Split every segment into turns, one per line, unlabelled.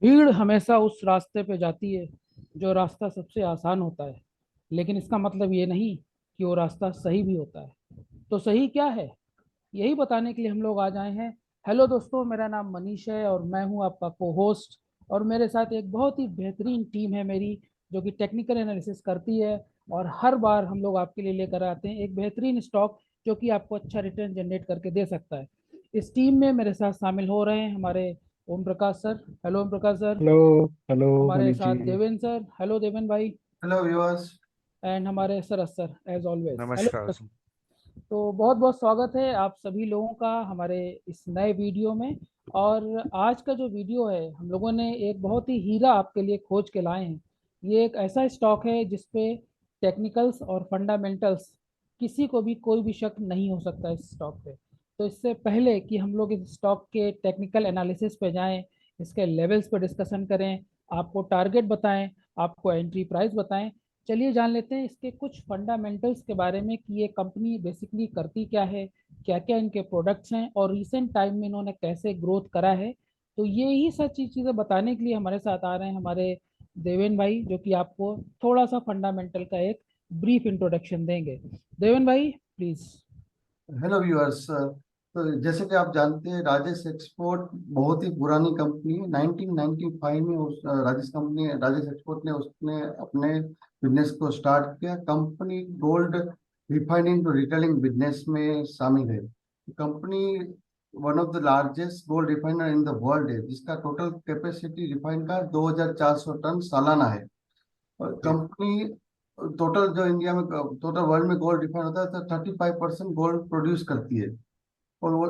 भीड़ हमेशा उस रास्ते पे जाती है जो रास्ता सबसे आसान होता है। लेकिन इसका मतलब ये नहीं कि वो रास्ता सही भी होता है। तो सही क्या है, यही बताने के लिए हम लोग आज आए हैं। हेलो दोस्तों, मेरा नाम मनीष है और मैं हूं आपका को होस्ट। और मेरे साथ एक बहुत ही बेहतरीन टीम है मेरी, जो कि टेक्निकल एनालिसिस करती है। और हर बार हम लोग आपके लिए लेकर आते हैं एक बेहतरीन स्टॉक जो कि आपको अच्छा रिटर्न जनरेट करके दे सकता है। इस टीम में मेरे साथ शामिल हो रहे हैं हमारे Om Prakash sir. Hello Om Prakash sir.
Hello. Hello
हमारे
मनीष जी।
साथ देवेंद्र सर। हेलो देवेंद्र भाई।
Hello viewers.
एंड हमारे सरस सर एज ऑलवेज। हेलो
नमस्कार।
सरस। तो बहुत बहुत स्वागत है आप सभी लोगों का हमारे इस नए वीडियो में। और आज का जो वीडियो है, हम लोगों ने एक बहुत ही हीरा आपके लिए खोज के लाए हैं। ये एक ऐसा स्टॉक है जिसपे टेक्निकल्स और फंडामेंटल्स किसी को भी कोई भी शक नहीं हो सकता इस स्टॉक पे। तो इससे पहले कि हम लोग इस स्टॉक के टेक्निकल एनालिसिस पे जाएं, इसके लेवल्स पे डिस्कशन करें, आपको टारगेट बताएं, आपको एंट्री प्राइस बताएं, चलिए जान लेते हैं इसके कुछ फंडामेंटल्स के बारे में कि ये कंपनी बेसिकली करती क्या है, क्या क्या इनके प्रोडक्ट्स हैं और रिसेंट टाइम में इन्होंने कैसे ग्रोथ करा है। तो ये ही सच्ची चीज़ें बताने के लिए हमारे साथ आ रहे हैं हमारे देवेन भाई, जो कि आपको थोड़ा सा फंडामेंटल का एक ब्रीफ इंट्रोडक्शन देंगे। देवेन भाई प्लीज।
Hello viewers. तो जैसे कि आप जानते हैं, राजेश एक्सपोर्ट बहुत ही पुरानी कंपनी है। 1995 में राजेश एक्सपोर्ट ने उसने अपने बिजनेस को स्टार्ट किया। Company gold refining to retailing business में शामिल है। Company one of the largest gold refiner in the world है, जिसका टोटल कैपेसिटी रिफाइन का 2400 टन सालाना है। और
जी।
कंपनी टोटल जो इंडिया में टोटल वर्ल्ड में गोल्ड रिफाइन होता है तो 35% गोल्ड प्रोड्यूस करती है। और वो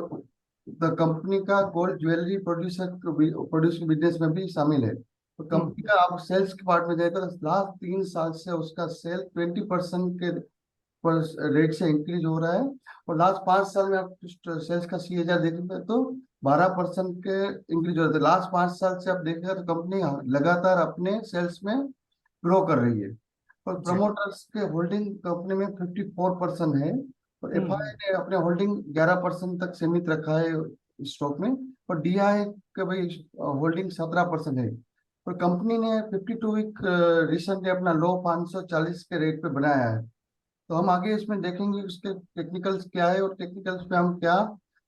द कंपनी का गोल्ड ज्वेलरी प्रोड्यूस बिजनेस में भी शामिल है। तो कंपनी का आप सेल्स के पार्ट में जाएगा तो लास्ट 3 साल से उसका सेल 20% के रेट से इंक्रीज हो रहा है। और लास्ट 5 साल में आप सेल्स का CAGR देखेंगे तो 12% के इंक्रीज हो रहा है। लास्ट 5 साल से आप देखेंगे तो कंपनी लगातार अपने सेल्स में ग्रो कर रही है। और
जी।
प्रमोटर्स के होल्डिंग कंपनी में 54% है। और
हम्म।
FI ने अपने होल्डिंग 11% तक सीमित रखा है स्टॉक में। और DI के भाई होल्डिंग 17% है। और कंपनी ने 52 वीक रिसेंटली अपना लो 540 के रेट पे बनाया है। तो हम आगे इसमें देखेंगे उसके टेक्निकल्स क्या है और टेक्निकल्स पे हम क्या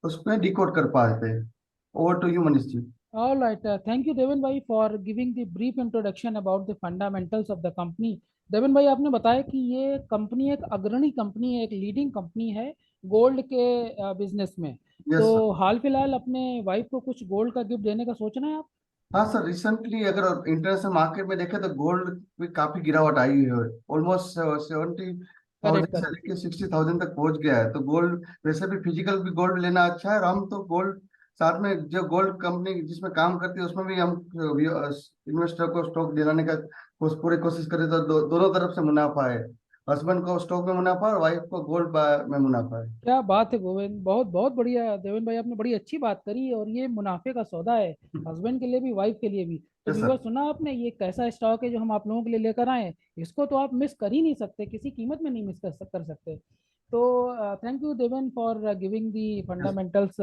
उसमें डिकोड कर पाते हैं। Over to you Manish ji.
All right, thank you Deven भाई for giving the brief introduction about the fundamentals of the company. Deven भाई, आपने बताया कि ये कंपनी एक अग्रणी कंपनी है, एक लीडिंग कंपनी है गोल्ड के बिजनेस में। तो
यस सर।
हाल फिलहाल अपने वाइफ को कुछ गोल्ड का गिफ्ट देने का सोच रहे हैं आप?
हाँ सर, रिसेंटली अगर इंटरनेशनल मार्केट में देखें तो गोल्ड में काफी गिरावट आई है। ऑलमोस्ट 70,000
करेक्ट
से
करेक्ट।
लेके 60,000 तक पहुंच गया है। तो गोल्ड वैसे भी फिजिकल भी गोल्ड लेना अच्छा है। और हम तो गोल्ड साथ में जो गोल्ड कंपनी जिसमें काम करती है उसमें भी हम इन्वेस्टर को स्टॉक दिलाने का पूरी कोशिश करें तो दोनों तरफ से मुनाफा है। हस्बैंड को स्टॉक में मुनाफा और वाइफ को गोल्ड में मुनाफा है।
क्या बात है गोविंद, बहुत बहुत बढ़िया देवेन भाई, आपने बड़ी अच्छी बात करी और ये मुनाफे का सौदा है, हस्बैंड के लिए भी वाइफ के लिए भी। तो
यस
व्यूअर,
सर।
सुना आपने, ये कैसा स्टॉक है जो हम आप लोगों के लिए लेकर आए हैं। इसको तो आप मिस कर ही नहीं सकते, किसी कीमत में नहीं मिस कर सकते। तो thank you Deven for giving the
yes.
Fundamentals.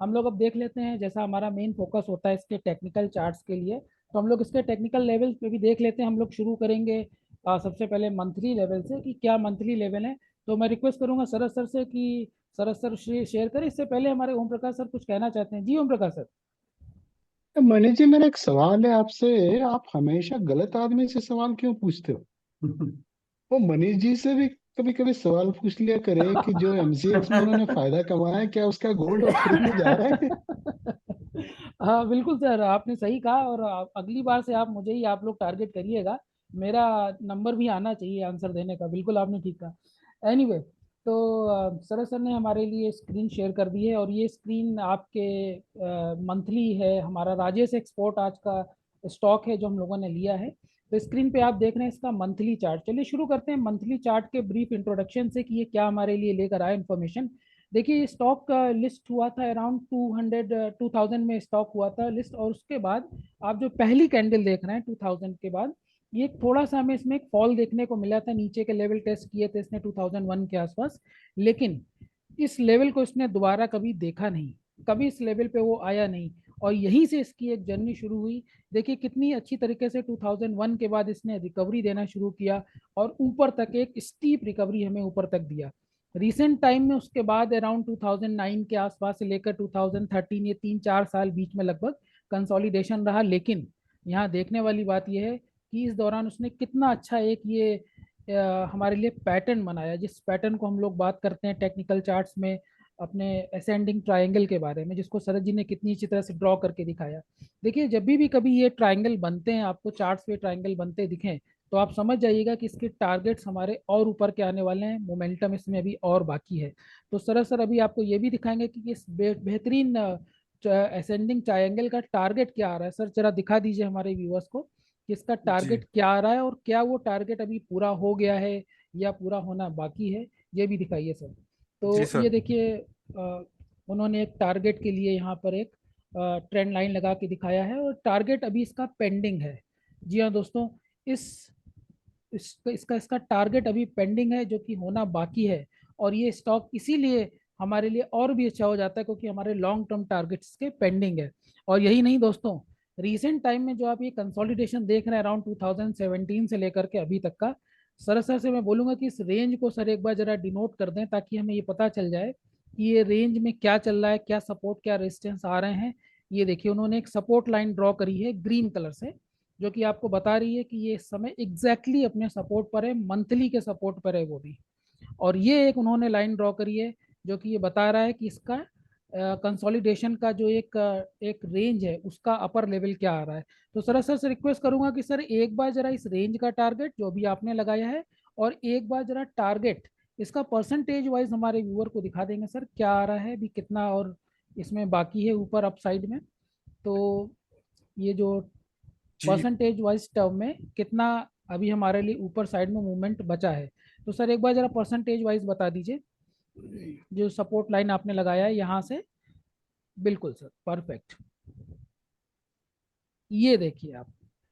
हम लोग अब देख लेते हैं, जैसा हमारा मेन फोकस होता है इसके टेक्निकल चार्ट्स के लिए, तो हम लोग इसके टेक्निकल लेवल पे भी देख लेते हैं। हम लोग शुरू करेंगे सबसे पहले मंथली लेवल से कि क्या मंथली लेवल है। तो मैं रिक्वेस्ट करूंगा सरस सर से कि सरस सर शेयर करें। इससे पहले हमारे ओम प्रकाश सर कुछ कहना चाहते हैं। जी ओम प्रकाश सर।
मनीष जी, मेरा एक सवाल है आपसे। आप हमेशा गलत आदमी से सवाल क्यों पूछते हो? वो मनीष जी से भी कभी कभी सवाल पूछ लिया करे कि जो MCX में उन्होंने फायदा कमाया है, क्या उसका गोल्ड और फ्री में जा रहा है?
हाँ बिल्कुल सर, आपने सही कहा। और अगली बार से आप मुझे ही आप लोग टारगेट करिएगा, मेरा नंबर भी आना चाहिए आंसर देने का। बिल्कुल आपने ठीक कहा। एनीवे, तो सरस सर ने हमारे लिए स्क्रीन शेयर कर दी है और ये स्क्रीन आपके मंथली है। हमारा राजेश एक्सपोर्ट आज का स्टॉक है जो हम लोगों ने लिया है। तो स्क्रीन पे आप देख रहे हैं इसका मंथली चार्ट। चलिए शुरू करते हैं मंथली चार्ट के ब्रीफ इंट्रोडक्शन से कि ये क्या हमारे लिए लेकर आया इन्फॉर्मेशन। देखिए, स्टॉक का लिस्ट हुआ था अराउंड 2000 में स्टॉक हुआ था लिस्ट। और उसके बाद आप जो पहली कैंडल देख रहे हैं 2000 के बाद, ये थोड़ा सा हमें इसमें एक फॉल देखने को मिला था। नीचे के लेवल टेस्ट किए थे इसने 2001 के आसपास, लेकिन इस लेवल को इसने दोबारा कभी देखा नहीं, कभी इस लेवल पे वो आया नहीं। और यहीं से इसकी एक जर्नी शुरू हुई। देखिए कितनी अच्छी तरीके से 2001 के बाद इसने रिकवरी देना शुरू किया और ऊपर तक एक स्टीप रिकवरी हमें ऊपर तक दिया। रिसेंट टाइम में उसके बाद अराउंड 2009 के आसपास से लेकर 2013, ये 3-4 साल बीच में लगभग कंसोलिडेशन रहा। लेकिन यहाँ देखने वाली बात यह है कि इस दौरान उसने कितना अच्छा एक ये हमारे लिए पैटर्न बनाया, जिस पैटर्न को हम लोग बात करते हैं टेक्निकल चार्ट्स में अपने असेंडिंग ट्रायंगल के बारे में, जिसको शरद जी ने कितनी अच्छी तरह से ड्रॉ करके दिखाया। देखिए जब भी कभी ये ट्रायंगल बनते हैं, आपको चार्ट्स पे ट्रायंगल बनते दिखें, तो आप समझ जाइएगा कि इसके टारगेट्स हमारे और ऊपर के आने वाले हैं, मोमेंटम इसमें अभी और बाकी है। तो सर अभी आपको ये भी दिखाएंगे कि इस बेहतरीन असेंडिंग ट्रायंगल का टारगेट क्या आ रहा है। सर जरा दिखा दीजिए हमारे व्यूअर्स को कि इसका
जी
टारगेट क्या आ रहा है, और क्या वो टारगेट अभी पूरा हो गया है या पूरा होना बाकी है, ये भी दिखाइए सर।
जी
तो
सर।
ये देखिए उन्होंने एक टारगेट के लिए यहाँ पर एक ट्रेंड लाइन लगा के दिखाया है, और टारगेट अभी इसका पेंडिंग है। जी हाँ दोस्तों, इस इसका टारगेट अभी पेंडिंग है, जो कि होना बाकी है। और ये स्टॉक इसीलिए हमारे लिए और भी अच्छा हो जाता है क्योंकि हमारे लॉन्ग टर्म टारगेट्स के पेंडिंग है। और यही नहीं दोस्तों, रीसेंट टाइम में जो आप ये कंसोलिडेशन देख रहे हैं अराउंड 2017 से लेकर के अभी तक का, सर से मैं बोलूंगा कि इस रेंज को सर एक बार जरा डिनोट कर दें, ताकि हमें ये पता चल जाए कि ये रेंज में क्या चल रहा है, क्या सपोर्ट क्या रेजिस्टेंस आ रहे हैं। ये देखिए उन्होंने एक सपोर्ट लाइन ड्रॉ करी है ग्रीन कलर से, जो कि आपको बता रही है कि ये इस समय एग्जैक्टली अपने सपोर्ट पर है, मंथली के सपोर्ट पर है वो भी। और ये एक उन्होंने लाइन ड्रॉ करी है जो कि ये बता रहा है कि इसका कंसोलिडेशन का जो एक रेंज है उसका अपर लेवल क्या आ रहा है। तो सर से रिक्वेस्ट करूंगा कि सर एक बार जरा इस रेंज का टारगेट जो भी आपने लगाया है, और एक बार जरा टारगेट इसका परसेंटेज वाइज हमारे व्यूअर को दिखा देंगे सर, क्या आ रहा है अभी, कितना और इसमें बाकी है ऊपर अप साइड में। तो ये जो
जी
परसेंटेज वाइज टर्म में कितना अभी हमारे लिए ऊपर साइड में मूवमेंट बचा है, तो सर एक बार जरा परसेंटेज वाइज बता दीजिए जो सपोर्ट लाइन आपने लगाया है यहाँ से। बिल्कुल सर, परफेक्ट। ये देखिए आप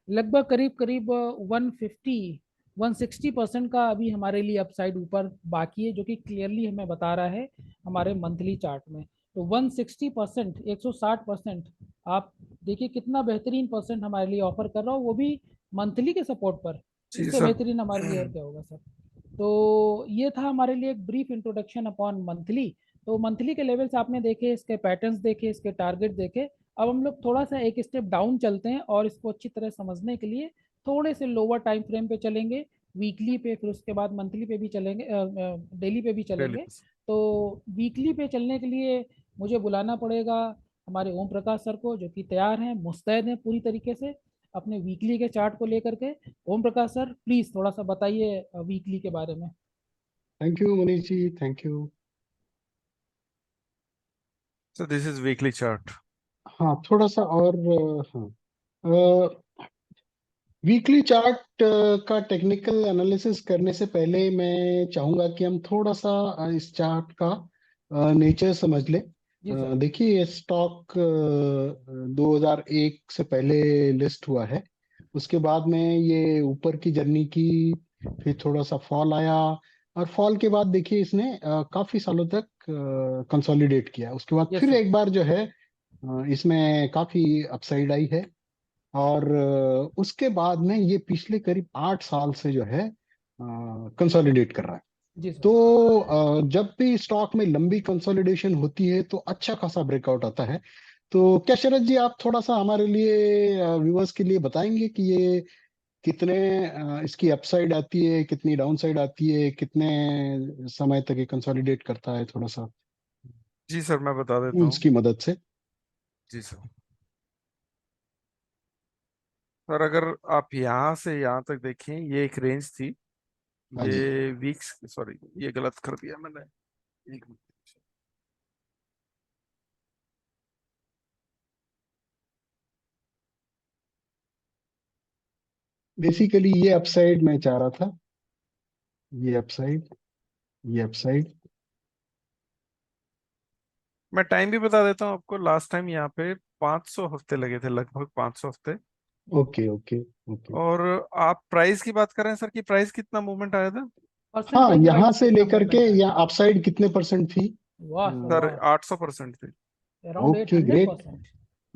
लगभग करीब करीब 150-160% का अभी हमारे लिए अपसाइड ऊपर बाकी है, जो कि क्लियरली हमें बता रहा है हमारे मंथली चार्ट में। तो 160%, 160% आप देखिए कितना बेहतरीन परसेंट हमारे लिए ऑफर कर रहा हो, वो भी मंथली के सपोर्ट पर।
जी
इससे
सर।
बेहतरीन हमारे लिए और क्या होगा सर। तो ये था हमारे लिए एक ब्रीफ इंट्रोडक्शन अपॉन मंथली। तो मंथली के लेवल्स आपने देखे, इसके पैटर्न्स देखे, इसके टारगेट देखे। अब हम लोग थोड़ा सा एक स्टेप डाउन चलते हैं, और इसको अच्छी तरह समझने के लिए थोड़े से लोअर टाइम फ्रेम पे चलेंगे, वीकली पे, फिर उसके बाद मंथली पे भी चलेंगे, डेली पे भी
डेली।
चलेंगे। तो वीकली पे चलने के लिए मुझे बुलाना पड़ेगा हमारे ओम प्रकाश सर को, जो कि तैयार हैं, मुस्तैद हैं पूरी तरीके से अपने वीकली के चार्ट को लेकर के। ओम प्रकाश सर प्लीज थोड़ा सा बताइए वीकली के बारे में।
Thank you Manish ji, thank you.
So this is weekly chart.
हाँ थोड़ा सा और हाँ, वीकली चार्ट का टेक्निकल एनालिसिस करने से पहले मैं चाहूंगा कि हम थोड़ा सा इस चार्ट का नेचर समझ लें।
जी सर।
देखिए ये स्टॉक 2001 से पहले लिस्ट हुआ है। उसके बाद में ये ऊपर की जर्नी की, फिर थोड़ा सा फॉल आया, और फॉल के बाद देखिए इसने काफी सालों तक कंसोलिडेट किया। उसके बाद
यस
फिर
सर।
एक बार जो है इसमें काफी अपसाइड आई है। और उसके बाद में ये पिछले करीब 8 साल से जो है कंसोलिडेट कर रहा है।
जी सर।
तो जब भी स्टॉक में लंबी कंसोलिडेशन होती है तो अच्छा खासा ब्रेकआउट आता है। तो क्या शरद जी आप थोड़ा सा हमारे लिए, व्यूअर्स के लिए बताएंगे कि ये कितने इसकी अपसाइड आती है, कितनी डाउनसाइड आती है, कितने समय तक ये कंसोलिडेट करता है, थोड़ा सा
जी सर, मैं बता देता
टूल्स
हूँ।
की मदद से।
जी सर। सर अगर आप यहाँ से यहाँ तक देखें, ये एक रेंज थी।
हाँ जी।
ये वीक्स, सॉरी ये गलत कर दिया मैंने। एक मिनट।
बेसिकली ये अपसाइड मैं चाह रहा था, ये अपसाइड, ये अपसाइड।
मैं टाइम भी बता देता हूँ आपको। लास्ट टाइम यहाँ पे 500 हफ्ते लगे थे, लगभग 500 हफ्ते।
Okay okay okay.
और आप प्राइस की बात कर रहे हैं सर, कि प्राइस कितना मूवमेंट आया था?
हाँ
परसेंटेज
यहाँ
वाइज
से
कितना
लेकर के
मूवमेंट आया।
यहाँ अपसाइड कितने परसेंट थी?
वाह सर
सर
वाह।
800% थी।
Around
okay great.
800%।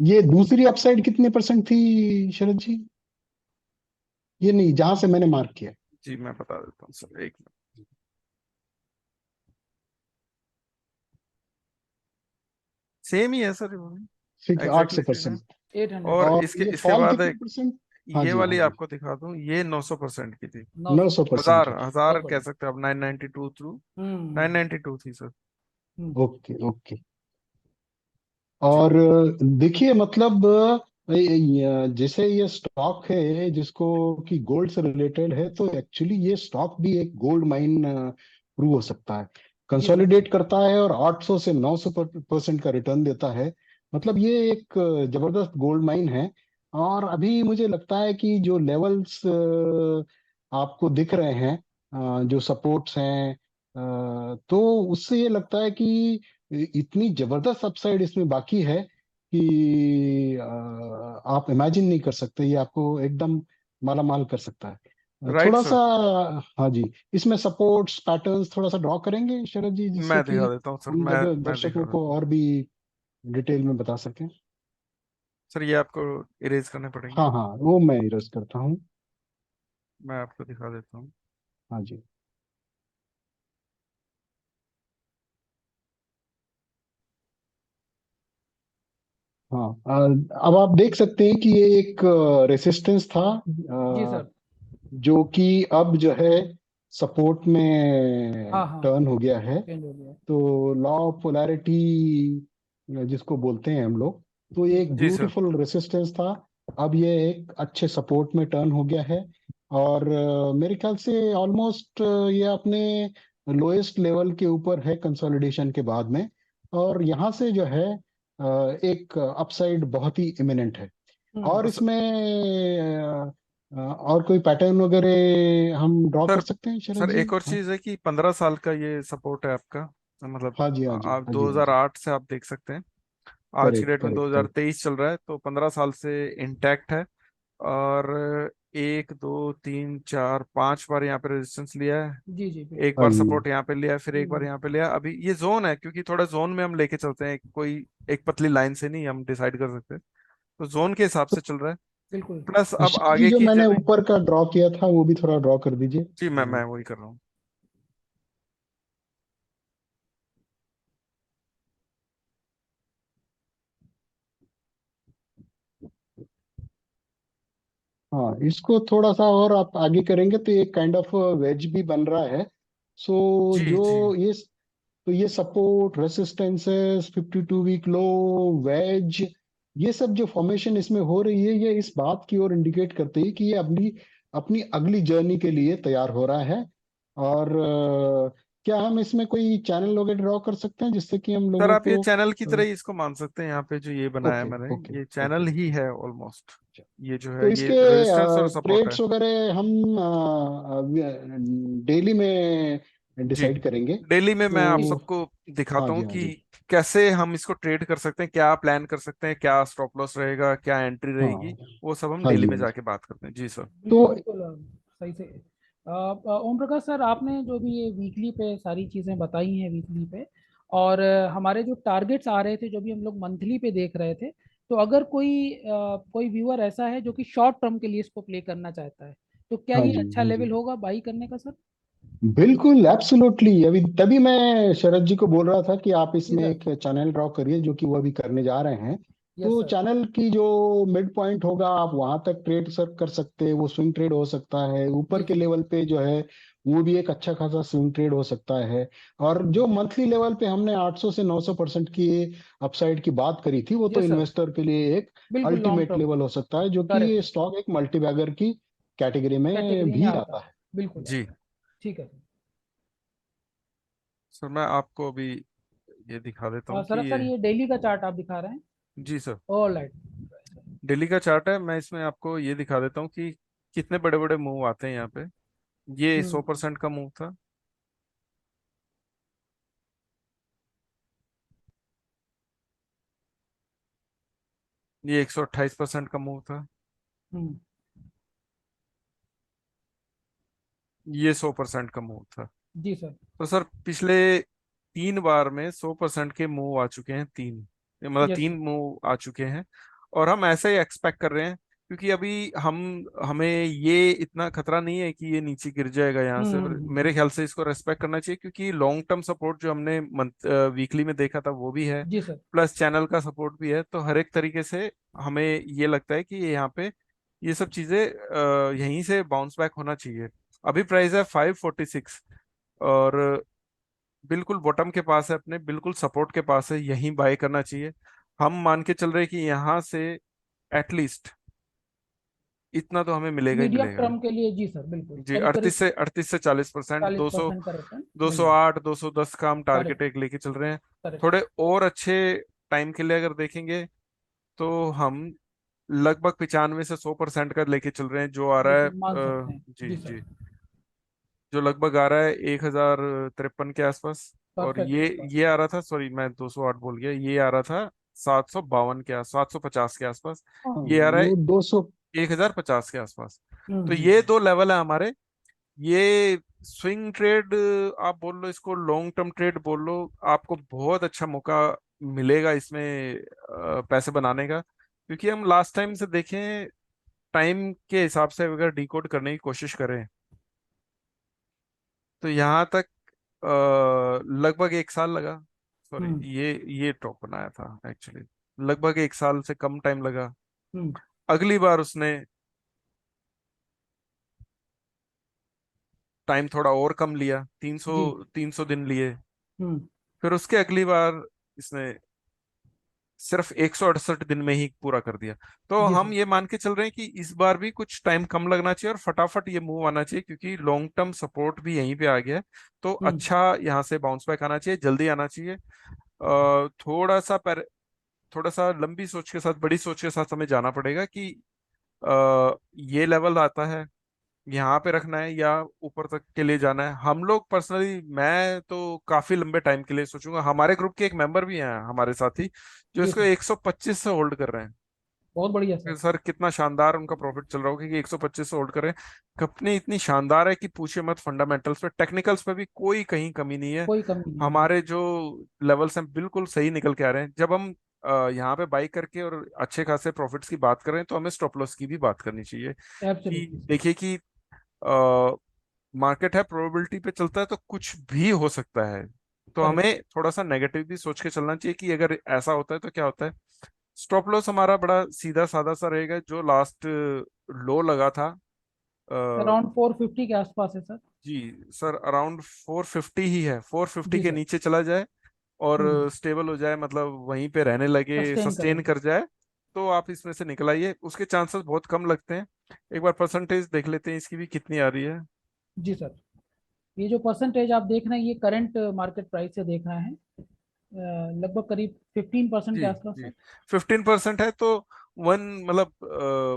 ये दूसरी अपसाइड कितने परसेंट थी शरद जी? ये नहीं, जहां से मैंने मार्क किया।
जी मैं बता देता हूँ सर, एक मिनट। सेम ही है सर,
फिक्स आठ
एग्जैक्टली
सौ
सेम है।
परसेंट
एट हंड्रेड
और
और
इसके
ये
इसके
फॉल
बाद
कितने परसेंट? हाँ
ये
जी, हाँ
वाली
जी।
आपको दिखा दूं, ये 900% की थी।
900।
900%
हजार
की।
हजार
बहुत
कह
बढ़िया।
सकते हैं अब, 992 थ्रू
हम्म
992 थी सर।
हम्म
ओके ओके।
जी
और देखिए मतलब जैसे ये स्टॉक है जिसको कि गोल्ड से रिलेटेड है, तो एक्चुअली ये स्टॉक भी एक गोल्ड माइन प्रूव हो सकता है।
जी सर।
कंसोलिडेट करता है और 800 से 900% का रिटर्न देता है। मतलब ये एक जबरदस्त गोल्ड माइन है। और अभी मुझे लगता है कि जो लेवल्स आपको दिख रहे हैं, जो सपोर्ट्स हैं, तो उससे ये लगता है कि इतनी जबरदस्त अपसाइड इसमें बाकी है कि आप इमेजिन नहीं कर सकते। ये आपको एकदम माला माल कर सकता है।
राइट
थोड़ा सा,
सर।
हाँ जी, इसमें सपोर्ट्स पैटर्न्स थोड़ा सा ड्रॉ करेंगे शरद जी, जिससे
मैं
कि
दिखा देता हूँ सर,
हम
मैं दिखा
दर्शकों को
देता हूँ
और भी डिटेल में बता सकें।
सर। ये आपको इरेज करने पड़ेंगे।
हाँ हाँ, वो मैं इरेज करता हूँ।
मैं आपको दिखा देता हूँ।
हाँ जी। हाँ, अब आप देख सकते हैं कि ये एक रेसिस्टेंस था,
जी सर।
जो कि अब जो है सपोर्ट में
हाँ हाँ,
टर्न हो गया है।
चेंज हो गया।
तो लॉ ऑफ पोलैरिटी जिसको बोलते हैं हम लोग, तो ये एक
जी सर।
ब्यूटीफुल रेसिस्टेंस था। अब ये एक अच्छे सपोर्ट में टर्न हो गया है। और मेरे ख्याल से ऑलमोस्ट ये अपने लोएस्ट लेवल के ऊपर है कंसोलिडेशन के बाद में। और यहाँ से जो है एक अपसाइड बहुत ही इमिनेंट है। और
और
इसमें और कोई पैटर्न वगैरह हम ड्रॉ कर
सर
सकते हैं शरद
सर
जी?
एक और
हाँ
चीज है कि 15 साल का ये सपोर्ट है आपका। मतलब
हाँ जी, हाँ जी,
आप
हाँ जी, हाँ जी।
2008 से आप देख सकते हैं, आज की
करेक्ट
डेट में
करेक्ट करेक्ट।
2023 चल रहा है, तो 15 साल से इंटैक्ट है। और एक दो तीन चार पांच बार यहाँ पे रेजिस्टेंस लिया है,
जी जी
एक
बिल्कुल।
हाँ
बार
जी।
सपोर्ट यहाँ पे लिया है, फिर एक बार
हम्म,
यहाँ पे लिया। अभी ये जोन है, क्योंकि थोड़ा जोन में हम लेके चलते हैं, कोई एक पतली लाइन से नहीं हम डिसाइड कर सकते, तो जोन के हिसाब से चल रहा है।
बिल्कुल।
प्लस अब
शरद जी,
आगे
जो
की
मैंने
जर्नी।
ऊपर का ड्रॉ किया था वो भी थोड़ा ड्रॉ कर दीजिए।
जी मैं वही कर रहा हूँ।
हाँ, इसको थोड़ा सा और आप आगे करेंगे तो एक काइंड ऑफ वेज भी बन रहा है। सो
जी
जो
जी
ये, तो ये support resistances 52 week low, wedge, ये सब जो फॉर्मेशन इसमें हो रही है, ये इस बात की ओर इंडिकेट करते हैं कि ये अपनी अपनी अगली जर्नी के लिए तैयार हो रहा है। और क्या हम इसमें कोई चैनल वगैरह ड्रॉ कर सकते हैं जिससे कि हम
सर,
लोगों
आप ये
को?
चैनल की तरह ही इसको मान सकते हैं। यहाँ पे जो ये बनाया है
ओके
मैंने,
ओके
ये
ओके।
चैनल ही है ऑलमोस्ट। ये जो
तो
है ये
इसके
रेजिस्टेंस और सपोर्ट है।
ट्रेड्स वगैरह हम डेली में
जी,
डिसाइड करेंगे।
डेली में मैं आप
तो
ठीक।
सबको
हाँ
दिखाता
जी,
हूँ
हाँ
कि
जी।
कैसे हम इसको ट्रेड कर सकते हैं, क्या प्लान कर सकते हैं, क्या स्टॉप लॉस रहेगा, क्या एंट्री रहेगी।
हाँ
वो सब हम
हाँ
डेली
जी,
में
हाँ जी।
जाके बात करते हैं। जी सर।
तो
बिल्कुल बिल्कुल सही से। ओम प्रकाश सर, आपने जो भी ये वीकली पे सारी चीज़ें बताई हैं वीकली पे, और हमारे जो टारगेट्स आ रहे थे जो भी हम लोग मंथली पे देख रहे थे, तो अगर कोई व्यूअर ऐसा है जो कि शॉर्ट टर्म के लिए इसको प्ले करना चाहता है, तो क्या
हाँ
ये
जी,
अच्छा
हाँ जी,
लेवल होगा बाई करने का सर?
बिल्कुल एब्सोल्युटली। अभी तभी मैं शरद जी को बोल रहा था कि आप
जी
इसमें
सर।
एक चैनल ड्रॉ करिए, जो कि वो अभी करने जा रहे हैं।
यस
तो
सर।
चैनल की जो मिड पॉइंट होगा, आप वहां तक ट्रेड सर कर सकते हैं। वो स्विंग ट्रेड हो सकता है, ऊपर
जी
के
जी।
लेवल पे जो है वो भी एक अच्छा खासा स्विंग ट्रेड हो सकता है। और जो मंथली लेवल पे हमने 800 से 900% की अपसाइड की बात करी थी, वो तो
यस सर।
इन्वेस्टर के लिए एक
बिल्कुल लॉन्ग
अल्टीमेट
टर्म।
लेवल हो सकता है, जो कि
करेक्ट।
स्टॉक एक मल्टीबैगर की कैटेगरी में
कैटेगरी में
भी
आता
आता
है।
है।
बिल्कुल
जी
आता है। ठीक है सर।
सर, मैं आपको अभी ये दिखा देता हूँ कि
सर
ये।
ये डेली का चार्ट आप दिखा रहे हैं?
जी सर,
ऑल राइट।
डेली का चार्ट है। मैं इसमें आपको ये दिखा देता हूँ कि कितने बड़े बड़े मूव आते हैं यहाँ पे। ये
हम्म
100% का मूव था। ये 128% का मूव था।
हम्म।
ये 100% का मूव था।
जी सर।
तो सर पिछले 3 बार में 100% के मूव आ चुके हैं, तीन, मतलब
यस
तीन
सर।
मूव आ चुके हैं। और हम ऐसे ही एक्सपेक्ट कर रहे हैं, क्योंकि अभी हमें ये इतना खतरा नहीं है कि ये नीचे गिर जाएगा यहाँ से। मेरे ख्याल से इसको रेस्पेक्ट करना चाहिए, क्योंकि लॉन्ग टर्म सपोर्ट जो हमने मंथ वीकली में देखा था वो भी है,
जी सर।
प्लस चैनल का सपोर्ट भी है। तो हर एक तरीके से हमें ये लगता है कि यहाँ पे ये सब चीजें यहीं से बाउंस बैक होना चाहिए। अभी प्राइस है 546, और बिल्कुल बॉटम के पास है, अपने बिल्कुल सपोर्ट के पास है, यहीं बाय करना चाहिए। हम मान के चल रहे हैं कि यहाँ से एटलीस्ट इतना तो हमें मिलेगा ही
मीडियम
मिलेगा।
टर्म के लिए जी सर, बिल्कुल
जी,
करीब करीब
38 से 40%,
40% का रिटर्न
दो सौ
मिलेगा।
आठ 210 का हम टारगेट
करेक्ट।
एक लेके चल रहे हैं।
करेक्ट
थोड़े
सर।
और अच्छे टाइम के लिए अगर देखेंगे तो हम लगभग 95 से 100% का लेके चल रहे हैं, जो आ रहा है
बिल्कुल मान सकते हैं।
जी
जी सर।
जी, जो लगभग आ रहा है 1053 के आसपास। और
परफेक्ट
ये
सर,
ये
परफेक्ट।
आ रहा था, सॉरी मैं 208 बोल गया, ये आ रहा था 752 के 750 के आसपास।
हाँ,
ये आ रहा है
वो 200।
1050 के आसपास। तो
हम्म।
ये दो लेवल है हमारे। ये स्विंग ट्रेड आप बोल लो, इसको लॉन्ग टर्म ट्रेड बोल लो, आपको बहुत अच्छा मौका मिलेगा इसमें पैसे बनाने का। क्योंकि हम लास्ट टाइम से देखें, टाइम के हिसाब से अगर डिकोड करने की कोशिश करें, तो यहाँ तक लगभग 1 साल लगा। सॉरी,
हम्म।
ये टॉप बनाया था एक्चुअली, लगभग 1 साल से कम टाइम लगा।
हम्म।
अगली बार उसने टाइम थोड़ा और कम लिया, 300
जी।
300 दिन लिए।
हम्म।
फिर उसके अगली बार इसने सिर्फ 168 दिन में ही पूरा कर दिया। तो
जी
हम
सर।
ये मान के चल रहे हैं कि इस बार भी कुछ टाइम कम लगना चाहिए और फटाफट ये मूव आना चाहिए, क्योंकि लॉन्ग टर्म सपोर्ट भी यहीं पे आ गया है। तो
हम्म।
अच्छा यहाँ से बाउंस बैक आना चाहिए, जल्दी आना चाहिए। थोड़ा सा थोड़ा सा लंबी सोच के साथ, बड़ी सोच के साथ हमें जाना पड़ेगा कि ये लेवल आता है, यहाँ पे रखना है या ऊपर तक के लिए जाना है। हम लोग पर्सनली, मैं तो काफी लंबे टाइम के लिए सोचूंगा। हमारे ग्रुप के एक मेंबर भी हैं हमारे साथी, जो
जी
इसको
सर।
125 से होल्ड कर रहे हैं।
बहुत बढ़िया
कि
सर।
सर कितना शानदार उनका प्रॉफिट चल रहा होगा कि 125 से होल्ड करें। कंपनी इतनी शानदार है कि पूछे मत, फंडामेंटल्स पे टेक्निकल्स पे भी कोई कहीं कमी नहीं है।
कोई कमी नहीं है।
हमारे जो लेवल्स हैं बिल्कुल सही निकल के आ रहे हैं। जब हम यहाँ पे बाई करके और अच्छे खासे प्रॉफिट्स की बात कर रहे हैं, तो हमें स्टॉप लॉस की भी बात करनी चाहिए। कि
एब्सोल्युटली सर।
देखिए कि मार्केट है, प्रोबेबिलिटी पे चलता है, तो कुछ भी हो सकता है। तो
करेक्ट।
हमें थोड़ा सा नेगेटिव भी सोच के चलना चाहिए कि अगर ऐसा होता है तो क्या होता है। स्टॉप लॉस हमारा बड़ा सीधा साधा सा रहेगा, जो लास्ट लो लगा था। अ,
अराउंड 450 के आसपास है सर।
जी सर, अराउंड 450 ही है। 450
जी
के
सर।
नीचे चला जाए और
हम्म।
स्टेबल हो जाए, मतलब वहीं पे रहने लगे,
सस्टेन करे।
सस्टेन कर जाए, तो आप इसमें से निकल आइए। उसके चांसेस बहुत कम लगते हैं। एक बार परसेंटेज देख लेते हैं इसकी भी कितनी आ रही है।
जी सर। ये जो परसेंटेज आप देख रहे हैं, ये करंट मार्केट प्राइस से देख रहे हैं। लगभग करीब 15% के
जी
आसपास
जी,
है।
15% है तो वन, मतलब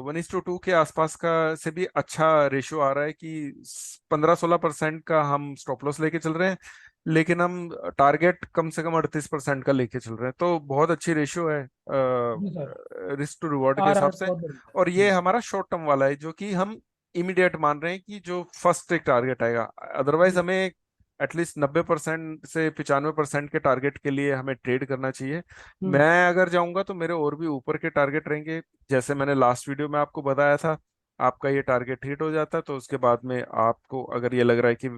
1:2 के आसपास का से भी अच्छा रेशियो आ रहा है कि 15-16% का हम स्टॉप लॉस लेके चल रहे हैं, लेकिन हम टारगेट कम से कम 38% का लेके चल रहे हैं। तो बहुत अच्छी रेशियो है
जी सर।
रिस्क टू रिवॉर्ड के
आ रहा
हिसाब
है
से।
बहुत बढ़िया।
और ये हमारा शॉर्ट टर्म वाला है, जो कि हम इमीडिएट मान रहे हैं कि जो फर्स्ट एक टारगेट आएगा। अदरवाइज
जी।
हमें एटलीस्ट 90% से 95% के टारगेट के लिए हमें ट्रेड करना चाहिए।
हम्म।
मैं अगर जाऊंगा तो मेरे और भी ऊपर के टारगेट रहेंगे। जैसे मैंने लास्ट वीडियो में आपको बताया था, आपका ये टारगेट हिट हो जाता है तो उसके बाद में आपको अगर ये लग रहा है कि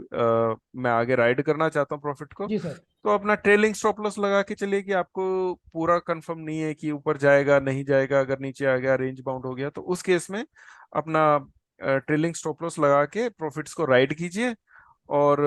मैं आगे राइड करना चाहता हूँ प्रॉफिट को,
जी सर।
तो अपना ट्रेलिंग स्टॉप लॉस लगा के चलिए कि आपको पूरा कंफर्म नहीं है कि ऊपर जाएगा नहीं जाएगा। अगर नीचे आ गया, रेंज बाउंड हो गया, तो उस केस में अपना ट्रेलिंग स्टॉप लॉस लगा के प्रॉफिट्स को राइड कीजिए और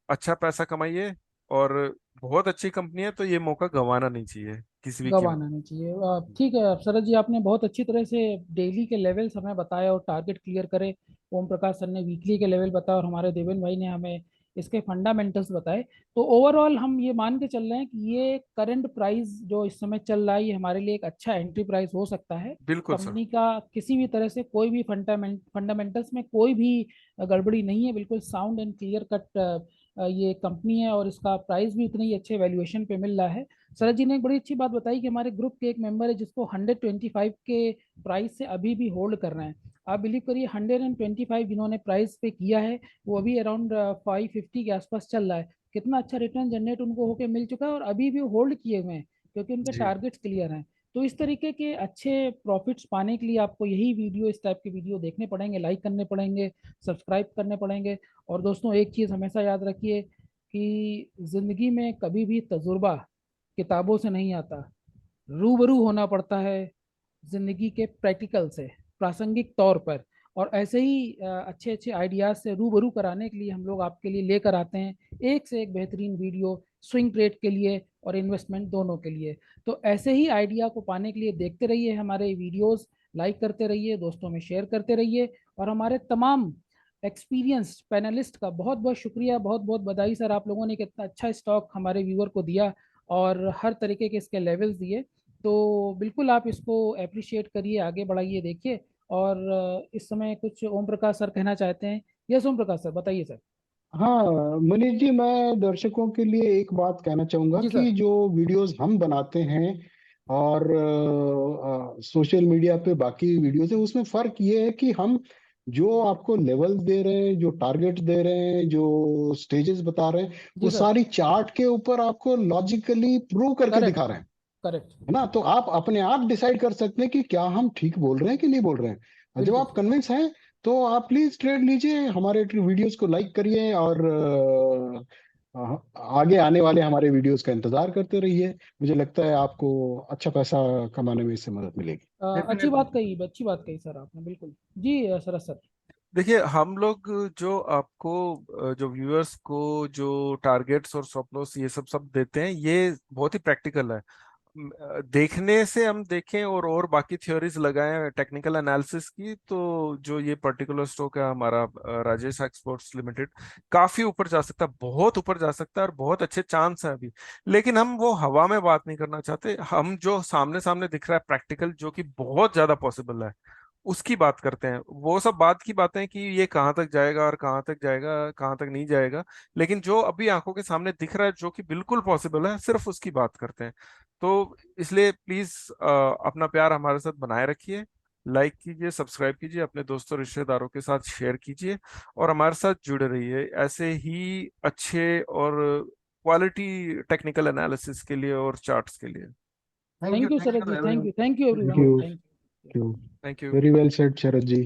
अच्छा पैसा कमाइए। और बहुत अच्छी कंपनी है, तो ये मौका गंवाना नहीं चाहिए किसी भी कीमत।
गंवाना नहीं चाहिए। ठीक है शरद जी, आपने बहुत अच्छी तरह से डेली के लेवल्स हमें बताए और टारगेट क्लियर करे। ओम प्रकाश सर ने वीकली के लेवल बताया और हमारे देवेन भाई ने हमें इसके फंडामेंटल्स बताए। तो ओवरऑल हम ये मान के चल रहे हैं कि ये करंट प्राइस जो इस समय चल रहा है, ये हमारे लिए एक अच्छा एंट्री प्राइस हो सकता है।
बिल्कुल सर।
कंपनी का किसी भी तरह से कोई भी फंडामेंटल्स में कोई भी गड़बड़ी नहीं है। बिल्कुल साउंड एंड क्लियर कट ये कंपनी है और इसका प्राइस भी उतने ही अच्छे वैल्यूएशन पे मिल रहा है। शरद जी ने एक बड़ी अच्छी बात बताई कि हमारे ग्रुप के एक मेंबर है जिसको 125 के प्राइस से अभी भी होल्ड कर रहे हैं। आप बिलीव करिए, 125 जिन्होंने प्राइस पे किया है, वो अभी अराउंड 550 के आसपास चल रहा है। कितना अच्छा रिटर्न जनरेट उनको होके मिल चुका है और अभी भी होल्ड किए हुए हैं क्योंकि उनके
जी
टारगेट्स क्लियर हैं। तो इस तरीके के अच्छे प्रॉफिट्स पाने के लिए आपको यही वीडियो, इस टाइप के वीडियो देखने पड़ेंगे, लाइक करने पड़ेंगे, सब्सक्राइब करने पड़ेंगे। और दोस्तों एक चीज़ हमेशा याद रखिए कि ज़िंदगी में कभी भी तजुर्बा किताबों से नहीं आता, रूबरू होना पड़ता है जिंदगी के प्रैक्टिकल से, प्रासंगिक तौर पर। और ऐसे ही अच्छे अच्छे आइडियाज से रूबरू कराने के लिए हम लोग आपके लिए लेकर आते हैं एक से एक बेहतरीन वीडियो, स्विंग ट्रेड के लिए और इन्वेस्टमेंट दोनों के लिए। तो ऐसे ही आइडिया को पाने के लिए देखते रहिए हमारे वीडियोस, लाइक करते रहिए, दोस्तों में शेयर करते रहिए। और हमारे तमाम एक्सपीरियंस पैनलिस्ट का बहुत बहुत शुक्रिया, बहुत बहुत बधाई सर, आप लोगों ने कितना अच्छा स्टॉक हमारे व्यूअर को दिया और हर तरीके के इसके लेवल्स दिए। तो बिल्कुल आप इसको अप्रिशिएट करिए, आगे बढ़ाइए, देखिए। और इस समय कुछ ओम प्रकाश सर कहना चाहते हैं। यस ओम प्रकाश सर, बताइए सर।
हाँ मनीष जी, मैं दर्शकों के लिए एक बात कहना चाहूंगा
जी
कि
सर।
जो वीडियोस हम बनाते हैं और सोशल मीडिया पे बाकी वीडियोस है, उसमें फर्क ये है कि हम जो आपको लेवल दे रहे हैं, जो टारगेट दे रहे हैं, जो स्टेजेस बता रहे हैं, वो
जी सर।
सारी चार्ट के ऊपर आपको लॉजिकली प्रूव करके
करेक्ट।
दिखा रहे हैं।
करेक्ट।
है ना? तो आप अपने आप डिसाइड कर सकते हैं कि क्या हम ठीक बोल रहे हैं कि नहीं बोल रहे हैं। और जब
बिल्कुल
आप
सर।
कन्विंस हैं तो आप प्लीज ट्रेड लीजिए, हमारे वीडियोस को लाइक करिए और आगे आने वाले हमारे वीडियोस का इंतजार करते रहिए। मुझे लगता है आपको अच्छा पैसा कमाने में इससे मदद मिलेगी।
अच्छी बात
डेफिनेटली।
कही, अच्छी बात कही सर आपने, बिल्कुल। जी सरस सर।
देखिए, हम लोग जो आपको जो व्यूअर्स को जो टारगेट्स और स्टॉप लॉस ये सब देते हैं, ये बहुत ही प्रैक्टिकल है। देखने से हम देखें और बाकी थ्योरीज लगाएं टेक्निकल एनालिसिस की, तो जो ये पर्टिकुलर स्टॉक है हमारा राजेश एक्सपोर्ट्स लिमिटेड, काफी ऊपर जा सकता है, बहुत ऊपर जा सकता है और बहुत अच्छे चांस है अभी। लेकिन हम वो हवा में बात नहीं करना चाहते, हम जो सामने सामने दिख रहा है प्रैक्टिकल, जो कि बहुत ज्यादा पॉसिबल है, उसकी बात करते हैं। वो सब बात की बातें कि ये कहाँ तक जाएगा और कहाँ तक जाएगा, कहाँ तक नहीं जाएगा, लेकिन जो अभी आंखों के सामने दिख रहा है, जो कि बिल्कुल पॉसिबल है, सिर्फ उसकी बात करते हैं। तो इसलिए प्लीज अपना प्यार हमारे साथ बनाए रखिए, लाइक कीजिए, सब्सक्राइब कीजिए, अपने दोस्तों रिश्तेदारों के साथ शेयर कीजिए और हमारे साथ जुड़े रहिए ऐसे ही अच्छे और क्वालिटी टेक्निकल एनालिसिस के लिए और चार्ट्स के लिए।
Thank you,
thank you
thank
Sharad
you
ji, thank
everyone.
You, thank you
thank
everyone,
you.
Thank you.
You
thank you.
Very well said Sharad ji.